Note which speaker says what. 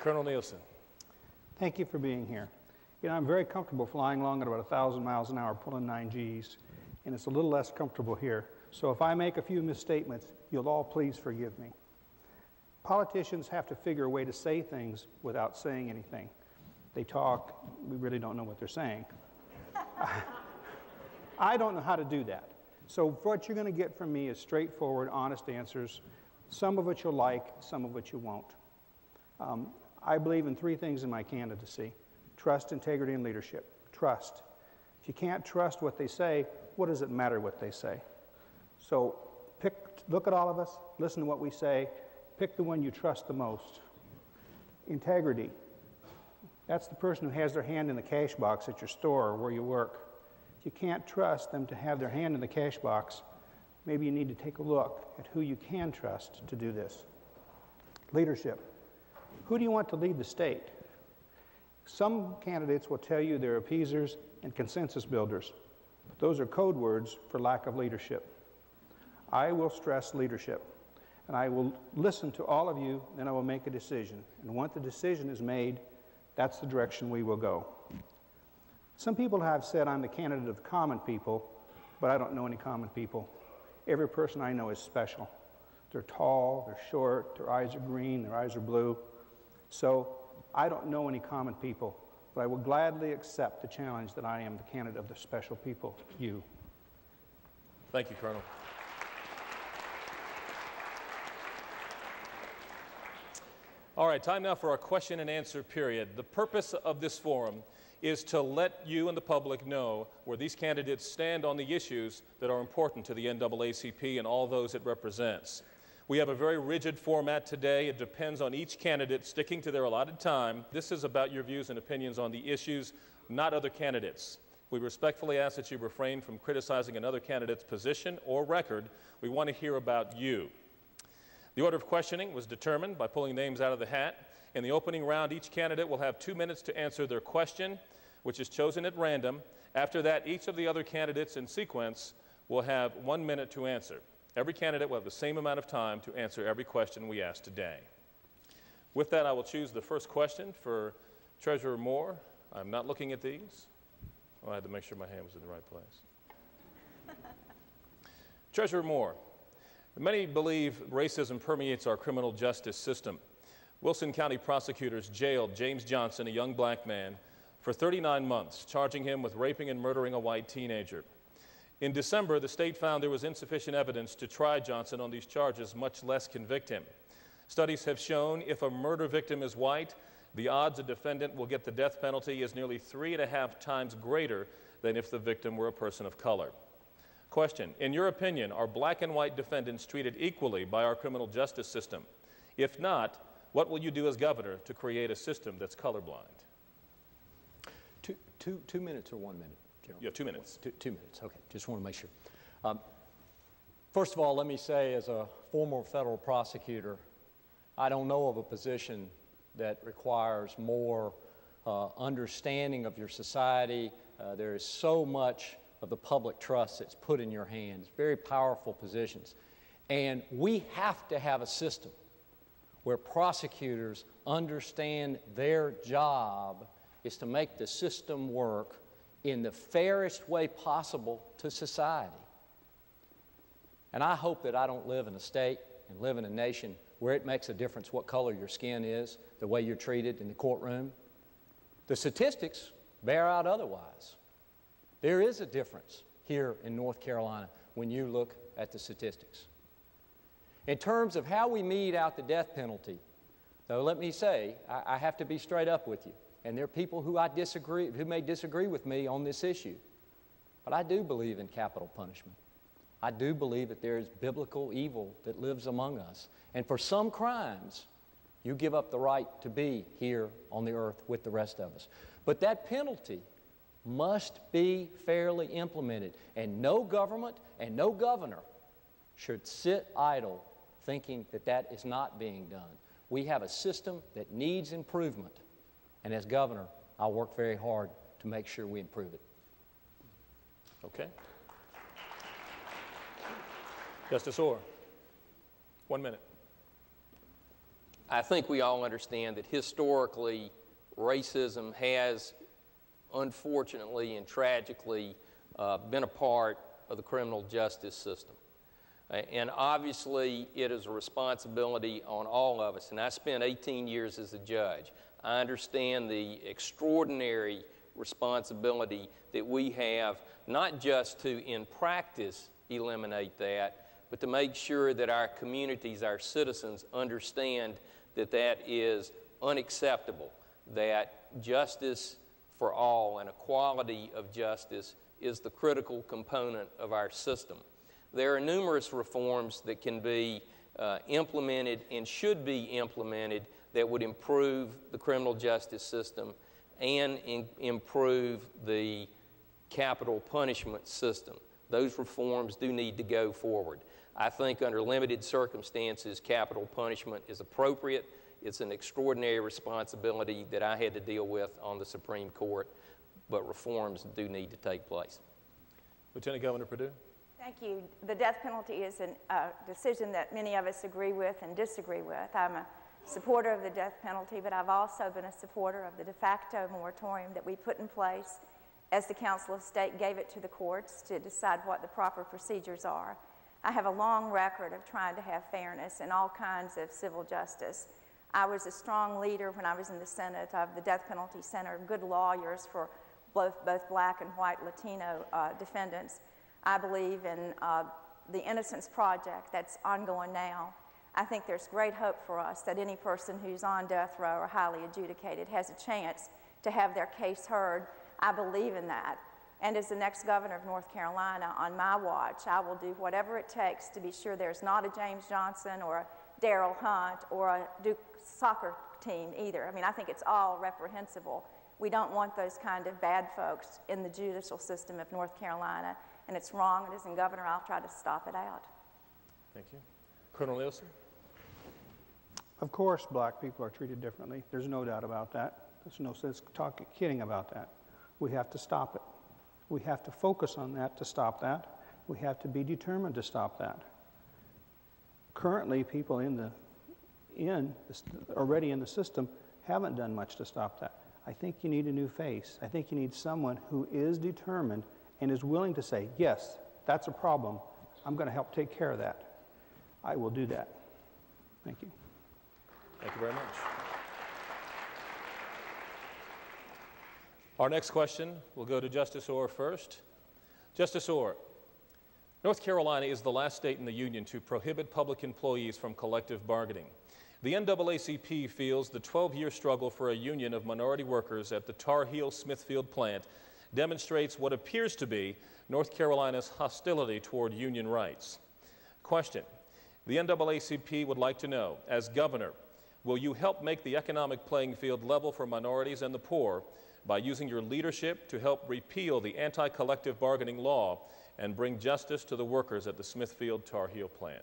Speaker 1: Colonel Nielsen.
Speaker 2: Thank you for being here. You know, I'm very comfortable flying along at about 1,000 miles an hour pulling 9 Gs, and it's a little less comfortable here. So if I make a few misstatements, you'll all please forgive me. Politicians have to figure a way to say things without saying anything. They talk, we really don't know what they're saying. I don't know how to do that. So what you're going to get from me is straightforward, honest answers, some of which you'll like, some of which you won't. I believe in 3 things in my candidacy: trust, integrity, and leadership. Trust. If you can't trust what they say, what does it matter what they say? So look at all of us, listen to what we say, pick the one you trust the most. Integrity. That's the person who has their hand in the cash box at your store or where you work. If you can't trust them to have their hand in the cash box, maybe you need to take a look at who you can trust to do this. Leadership. Who do you want to lead the state? Some candidates will tell you they're appeasers and consensus builders, but those are code words for lack of leadership. I will stress leadership, and I will listen to all of you, then I will make a decision. And once the decision is made, that's the direction we will go. Some people have said I'm the candidate of common people, but I don't know any common people. Every person I know is special. They're tall, they're short, their eyes are green, their eyes are blue. So I don't know any common people, but I will gladly accept the challenge that I am the candidate of the special people, you.
Speaker 1: Thank you, Colonel. All right, time now for our question and answer period. The purpose of this forum is to let you and the public know where these candidates stand on the issues that are important to the NAACP and all those it represents. We have a very rigid format today. It depends on each candidate sticking to their allotted time. This is about your views and opinions on the issues, not other candidates. We respectfully ask that you refrain from criticizing another candidate's position or record. We want to hear about you. The order of questioning was determined by pulling names out of the hat. In the opening round, each candidate will have 2 minutes to answer their question, which is chosen at random. After that, each of the other candidates in sequence will have 1 minute to answer. Every candidate will have the same amount of time to answer every question we ask today. With that, I will choose the first question for Treasurer Moore. I'm not looking at these. Oh, I had to make sure my hand was in the right place. Treasurer Moore, many believe racism permeates our criminal justice system. Wilson County prosecutors jailed James Johnson, a young black man, for 39 months, charging him with raping and murdering a white teenager. In December, the state found there was insufficient evidence to try Johnson on these charges, much less convict him. Studies have shown if a murder victim is white, the odds a defendant will get the death penalty is nearly 3.5 times greater than if the victim were a person of color. Question, in your opinion, are black and white defendants treated equally by our criminal justice system? If not, what will you do as governor to create a system that's colorblind?
Speaker 3: 2 minutes or 1 minute? General?
Speaker 1: You have 2 minutes.
Speaker 3: 2 minutes, okay. Just want to make sure. First of all, let me say, as a former federal prosecutor, I don't know of a position that requires more understanding of your society. There is so much of the public trust that's put in your hands, very powerful positions. And we have to have a system where prosecutors understand their job is to make the system work in the fairest way possible to society. And I hope that I don't live in a state and live in a nation where it makes a difference what color your skin is, the way you're treated in the courtroom. The statistics bear out otherwise. There is a difference here in North Carolina when you look at the statistics. In terms of how we mete out the death penalty, though, let me say, I have to be straight up with you. And there are people who may disagree with me on this issue. But I do believe in capital punishment. I do believe that there is biblical evil that lives among us. And for some crimes, you give up the right to be here on the earth with the rest of us. But that penalty must be fairly implemented. And no government and no governor should sit idle thinking that that is not being done. We have a system that needs improvement. And as governor, I'll work very hard to make sure we improve it.
Speaker 1: Okay. Justice Orr, 1 minute.
Speaker 4: I think we all understand that historically racism has unfortunately and tragically been a part of the criminal justice system. And obviously it is a responsibility on all of us. And I spent 18 years as a judge. I understand the extraordinary responsibility that we have, not just to in practice eliminate that, but to make sure that our communities, our citizens understand that that is unacceptable, that justice for all and equality of justice is the critical component of our system. There are numerous reforms that can be implemented and should be implemented that would improve the criminal justice system and improve the capital punishment system. Those reforms do need to go forward. I think under limited circumstances, capital punishment is appropriate. It's an extraordinary responsibility that I had to deal with on the Supreme Court, but reforms do need to take place.
Speaker 1: Lieutenant Governor Perdue.
Speaker 5: Thank you. The death penalty is a decision that many of us agree with and disagree with. I'm a supporter of the death penalty, but I've also been a supporter of the de facto moratorium that we put in place as the Council of State gave it to the courts to decide what the proper procedures are. I have a long record of trying to have fairness in all kinds of civil justice. I was a strong leader when I was in the Senate of the Death Penalty Center, good lawyers for both black and white Latino defendants. I believe in the Innocence Project that's ongoing now. I think there's great hope for us that any person who's on death row or highly adjudicated has a chance to have their case heard. I believe in that. And as the next governor of North Carolina, on my watch, I will do whatever it takes to be sure there's not a James Johnson or a Darrell Hunt or a Duke soccer team either. I mean, I think it's all reprehensible. We don't want those kind of bad folks in the judicial system of North Carolina, and it's wrong. And as a governor, I'll try to stop it out.
Speaker 1: Thank you. Colonel Nielsen.
Speaker 2: Of course, black people are treated differently. There's no doubt about that. There's no sense kidding about that. We have to stop it. We have to focus on that to stop that. We have to be determined to stop that. Currently, people already in the system haven't done much to stop that. I think you need a new face. I think you need someone who is determined and is willing to say, yes, that's a problem. I'm going to help take care of that. I will do that. Thank you.
Speaker 1: Thank you very much. Our next question will go to Justice Orr first. Justice Orr, North Carolina is the last state in the Union to prohibit public employees from collective bargaining. The NAACP feels the 12-year struggle for a union of minority workers at the Tar Heel Smithfield plant demonstrates what appears to be North Carolina's hostility toward union rights. Question: the NAACP would like to know, as governor, will you help make the economic playing field level for minorities and the poor by using your leadership to help repeal the anti-collective bargaining law and bring justice to the workers at the Smithfield Tar Heel plant?